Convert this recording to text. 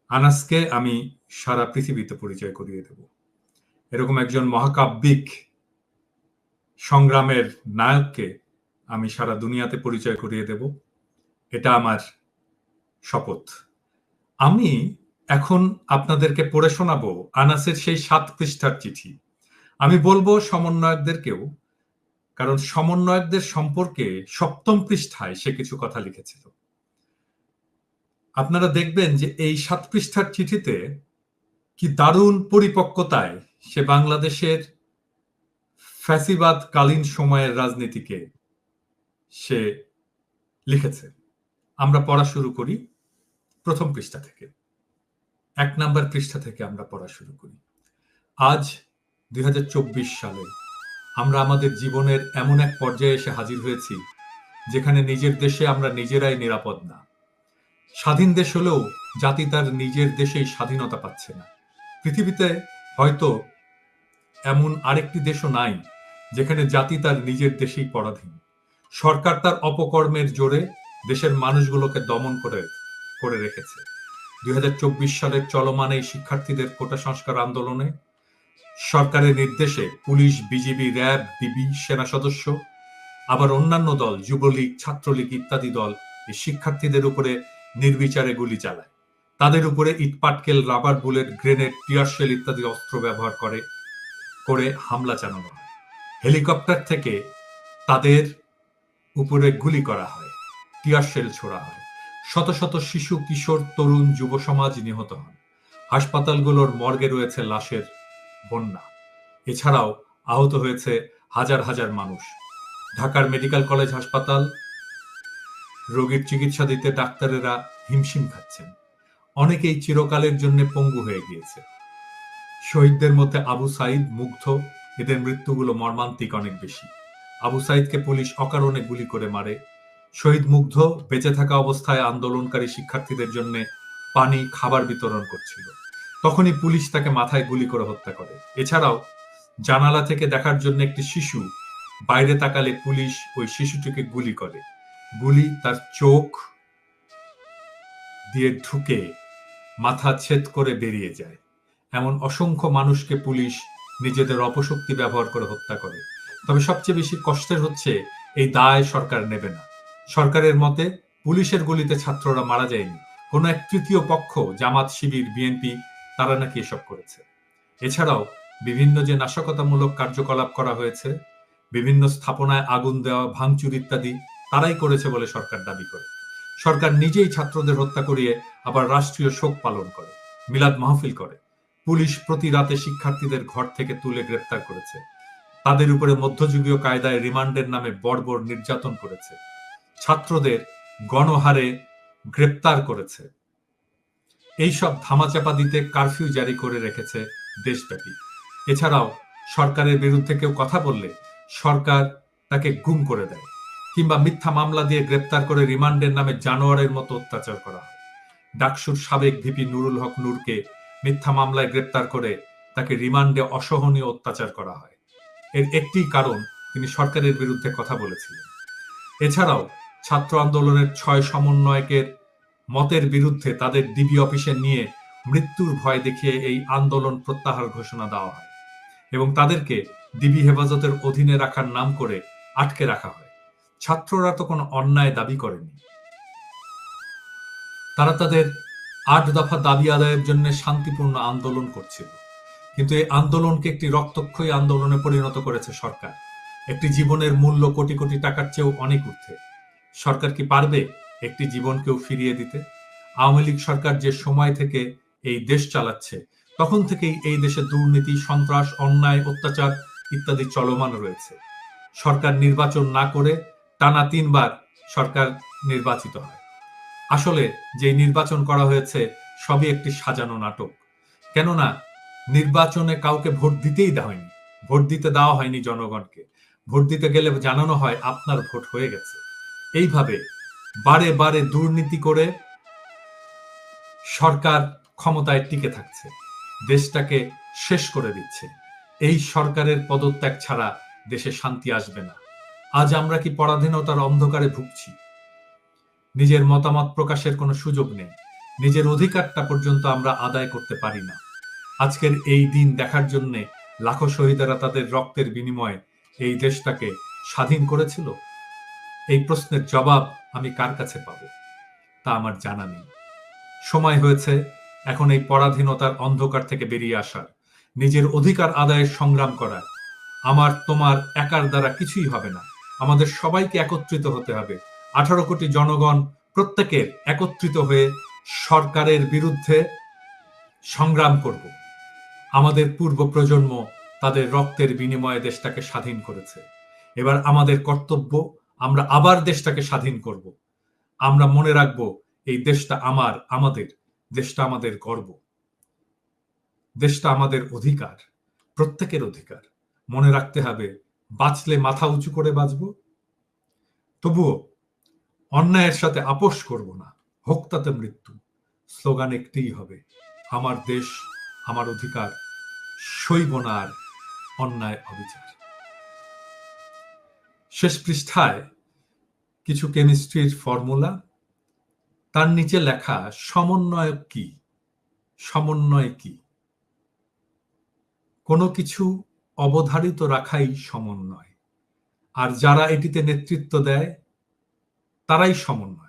আনাসকে আমি সারা পৃথিবীতে পরিচয় করিয়ে দেব। এরকম একজন মহাকাব্যিক সংগ্রামের নায়ককে আমি সারা দুনিয়াতে পরিচয় করিয়ে দেব। এটা আমার শপথ। আমি এখন আপনাদেরকে পড়ে শোনাবো আনাসের সেই ৭ পৃষ্ঠার চিঠি। আমি বলবো সমন্বয়কদেরকেও, কারণ সমন্বয়কদের সম্পর্কে ৭ম পৃষ্ঠায় সে কিছু কথা লিখেছিল। আপনারা দেখবেন যে এই ৭ পৃষ্ঠার চিঠিতে কি দারুণ পরিপক্কতায় সে বাংলাদেশের ফ্যাসিবাদকালীন সময়ের রাজনীতিকে সে লিখেছে। আমরা পড়া শুরু করি ১ম পৃষ্ঠা থেকে। ১ নাম্বার পৃষ্ঠা থেকে আমরা পড়া শুরু করি। আজ ২০২৪ সালে আমরা আমাদের জীবনের এমন এক পর্যায়ে এসে হাজির হয়েছি যেখানে নিজের দেশে আমরা নিজেরাই নিরাপদ না। স্বাধীন দেশ হলেও জাতি তার নিজের দেশেই স্বাধীনতা পাচ্ছে না। পৃথিবীতে হয়তো এমন আরেকটি দেশও নাই যেখানে জাতি তার নিজের দেশেই পরাধীন। সরকার তার অপকর্মের জোরে দেশের মানুষগুলোকে দমন করে রেখেছে। ২০২৪ সালের চলমান এই শিক্ষার্থীদের কোটা সংস্কার আন্দোলনে সরকারের নির্দেশে পুলিশ, বিজিবি, র্যাব, ডিবি, সেনা সদস্য, আবার অন্যান্য দল, যুবলীগ, ছাত্রলীগ ইত্যাদি দল এই শিক্ষার্থীদের উপরে নির্বিচারে গুলি চালায়। তাদের উপরে ইটপাটকেল, rubber bullet, grenade, tear shell ইত্যাদি অস্ত্র ব্যবহার করে হামলা চালানো হয়। হেলিকপ্টার থেকে তাদের উপরে গুলি করা হয়, টিয়ার শেল ছোড়া হয়। শত শত শিশু, কিশোর, তরুণ, যুব সমাজ নিহত হন। হাসপাতালগুলোর মর্গে রয়েছে লাশের বন্যা। এছাড়াও আহত হয়েছে হাজার হাজার মানুষ। ঢাকার মেডিকেল কলেজ হাসপাতাল রোগীর চিকিৎসা দিতে ডাক্তারেরা হিমশিম খাচ্ছেন। অনেকেই চিরকালের জন্য পঙ্গু হয়ে গিয়েছে। শহীদদের মধ্যে আবু সাইদ, মুগ্ধ, এদের মৃত্যুগুলো মর্মান্তিক অনেক বেশি। আবু সাইদকে পুলিশ অকারণে গুলি করে মারে। শহীদ মুগ্ধ বেঁচে থাকা অবস্থায় আন্দোলনকারী শিক্ষার্থীদের জন্য পানি, খাবার বিতরণ করছিল। তখনই পুলিশ তাকে মাথায় গুলি করে হত্যা করে। এছাড়াও জানালা থেকে দেখার জন্য একটি শিশু বাইরে তাকালে পুলিশ ওই শিশুটিকে গুলি করে। গুলি তার চোখ দিয়ে ঢুকে মাথা ছেদ করে বেরিয়ে যায়। এমন অসংখ্য মানুষকে পুলিশ নিজেদের অপশক্তি ব্যবহার করে হত্যা করে। তবে সবচেয়ে বেশি কষ্টের হচ্ছে এই দায় সরকার নেবে না। সরকারের মতে পুলিশের গুলিতে ছাত্ররা মারা যায়নি, কোনো এক তৃতীয় পক্ষ, জামাত, শিবির, বিএনপি, তারা নাকি এসব করেছে। এছাড়াও বিভিন্ন যে নাশকতামূলক কার্যকলাপ করা হয়েছে, বিভিন্ন স্থাপনায় আগুন দেওয়া, ভাঙচুর ইত্যাদি তারাই করেছে বলে সরকার দাবি করে। সরকার নিজেই ছাত্রদের হত্যা করিয়ে আবার রাষ্ট্রীয় শোক পালন করে, মিলাদ মাহফিল করে। পুলিশ প্রতি রাতে শিক্ষার্থীদের ঘর থেকে তুলে গ্রেপ্তার করেছে। তাদের উপরে মধ্যযুগীয় কায়দায় রিমান্ডের নামে বর্বর নির্যাতন করেছে। ছাত্রদের গণহারে গ্রেপ্তার করেছে। এইসব ধামাচাপা দিতে কারফিউ জারি করে রেখেছে দেশব্যাপী। এছাড়াও সরকারের বিরুদ্ধে কেউ কথা বললে সরকার তাকে গুম করে দেয়, কিংবা মিথ্যা মামলা দিয়ে গ্রেপ্তার করে রিমান্ডের নামে জানোয়ারের মতো অত্যাচার করা হয়। ডাকসুর সাবেক ভিপি নুরুল হক নূরকে মিথ্যা মামলায় গ্রেপ্তার করে তাকে রিমান্ডে অসহনীয় অত্যাচার করা হয়। এর একটি কারণ, তিনি সরকারের বিরুদ্ধে কথা বলেছিলেন। এছাড়াও ছাত্র আন্দোলনের ৬ সমন্বয়কের মতের বিরুদ্ধে তাদের ডিবি অফিসে নিয়ে মৃত্যুর ভয় দেখিয়ে এই আন্দোলন প্রত্যাহার ঘোষণা দেওয়া হয় এবং তাদেরকে ডিবি হেফাজতের অধীনে রাখার নাম করে আটকে রাখা হয়। ছাত্ররা তো কোনো অন্যায় দাবি করেনি। তারা তাদের ৮ দফা দাবি আদায়ের জন্য শান্তিপূর্ণ আন্দোলন করছিল। কিন্তু এই আন্দোলনকে একটি রক্তক্ষয়ী আন্দোলনে পরিণত করেছে সরকার। একটি জীবনের মূল্য কোটি কোটি টাকার চেয়েও অনেক ঊর্ধ্বে। সরকার কি পারবে একটি জীবনকেও ফিরিয়ে দিতে? আওয়ামী লীগ সরকার যে সময় থেকে এই দেশ চালাচ্ছে, তখন থেকেই এই দেশে দুর্নীতি, সন্ত্রাস, অন্যায়, অত্যাচার ইত্যাদি চলমান রয়েছে। সরকার নির্বাচন না করে টানা ৩ বার সরকার নির্বাচিত হয়। আসলে যে নির্বাচন করা হয়েছে সবই একটি সাজানো নাটক। কেননা নির্বাচনে কাউকে ভোট দিতেই দেওয়া হয়নি। ভোট দিতে দেওয়া হয়নি জনগণকে। ভোট দিতে গেলে জানানো হয় আপনার ভোট হয়ে গেছে। এইভাবে বারে বারে দুর্নীতি করে সরকার ক্ষমতায় টিকে থাকছে, দেশটাকে শেষ করে দিচ্ছে। এই সরকারের পদত্যাগ ছাড়া দেশে শান্তি আসবে না। আজ আমরা কি পরাধীনতার অন্ধকারে ভুগছি? নিজের মতামত প্রকাশের কোনো সুযোগ নেই। নিজের অধিকারটা পর্যন্ত আমরা আদায় করতে পারি না। আজকের এই দিন দেখার জন্য লাখো শহীদেরা তাদের রক্তের বিনিময়ে এই দেশটাকে স্বাধীন করেছিল। এই প্রশ্নের জবাব আমি কার কাছে পাব তা আমার জানা নেই। সময় হয়েছে এখন এই পরাধীনতার অন্ধকার থেকে বেরিয়ে আসার, নিজের অধিকার আদায়ের সংগ্রাম করার। আমার তোমার একার দ্বারা কিছুই হবে না, আমাদের সবাইকে একত্রিত হতে হবে। 18 কোটি জনগণ প্রত্যেকের একত্রিত হয়ে সরকারের বিরুদ্ধে সংগ্রাম করব। আমাদের পূর্ব প্রজন্ম তাদের রক্তের বিনিময়ে দেশটাকে স্বাধীন করেছে। এবার আমাদের কর্তব্য, আমরা আবার দেশটাকে স্বাধীন করব। আমরা মনে রাখব এই দেশটা আমাদের দেশটা আমাদের গর্ব, দেশটা আমাদের অধিকার, প্রত্যেকের অধিকার। মনে রাখতে হবে, বাঁচলে মাথা উঁচু করে বাঁচব। তবুও অন্যায়ের সাথে আপোষ করব না, হোক তাতে মৃত্যু। স্লোগান একটিই হবে, আমার দেশ, আমার অধিকার, সইব না আর অন্যায় অবিচার। শেষ পৃষ্ঠায় কিছু কেমিস্ট্রির ফর্মুলা, তার নিচে লেখা সমন্বয়ক কি। সমন্বয় কি? কোনো কিছু অবধারিত রাখাই সমন্বয়, আর যারা এটিতে নেতৃত্ব দেয় তারাই সমন্বয়।